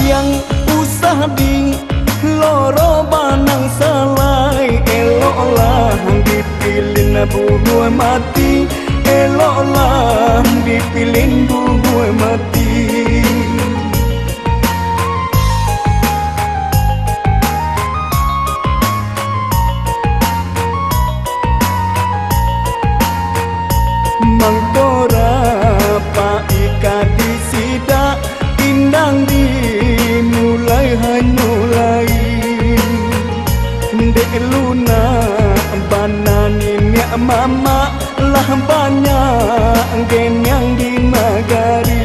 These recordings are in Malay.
yang usah di loro banang salai. Eloklah dipilih buah mati, eloklah dipilih buah mati. Mangtora paika disida indang dimulai hanulai. Dek luna banani nya mama lah banyak gen yang di magari.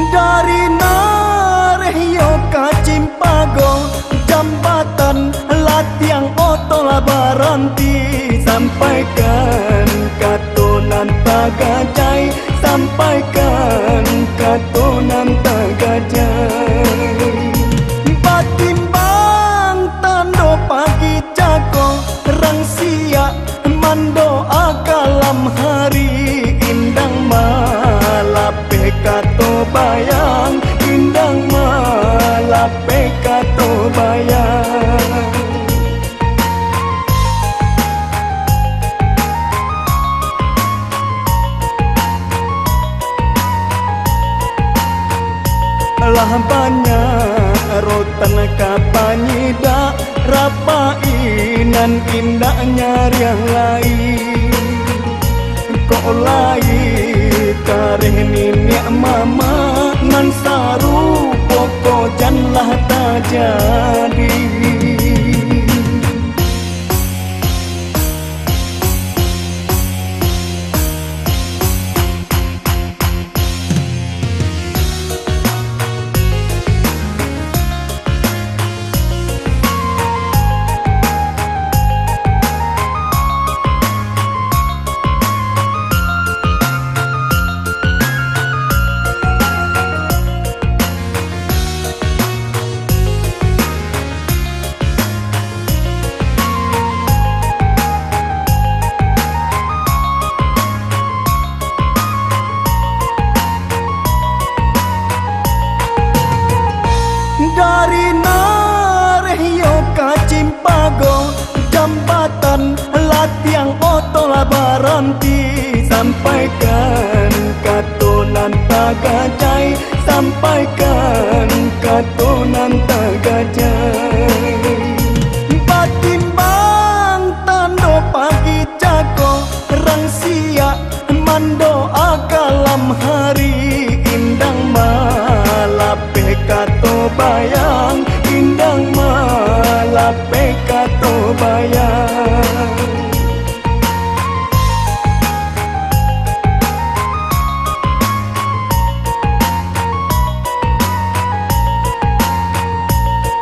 Dari Narehyo ka Cimpago, jambatan Latiang Otola Baranti, sampaikan katonan Tagajai, sampaikan katonan Tagajai. Batimbang tando pagi jago, rang siak mandoa kalam hari, indang malape kato bayang, indang malape kato bayang. Lah banyak rotan kapanyida, rapainan indahnya yang lain. Kok lai kareh ninya mama nan saru pokok janlah tak jadi. Dari Narehyo ka Cimpago, jambatan Latiang Otola Baranti, sampaikan katonan Tagajai, sampaikan katonan Tagajai. Batimbang tando pagi jago, rang siak mandoa kalam hari, indang malape kato bayang, indang malape kato bayang.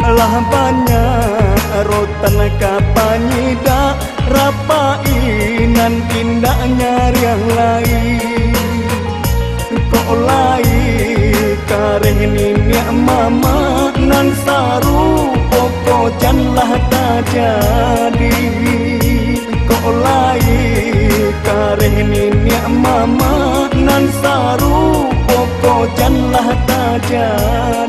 Lah banyak rotan kapanyida, rapainan indahnya yang lain. Kok lai kareh ninya mama nan saru pokok janlah tak jadi. Kok lai kareh ninya mama nan saru pokok janlah tak jadi.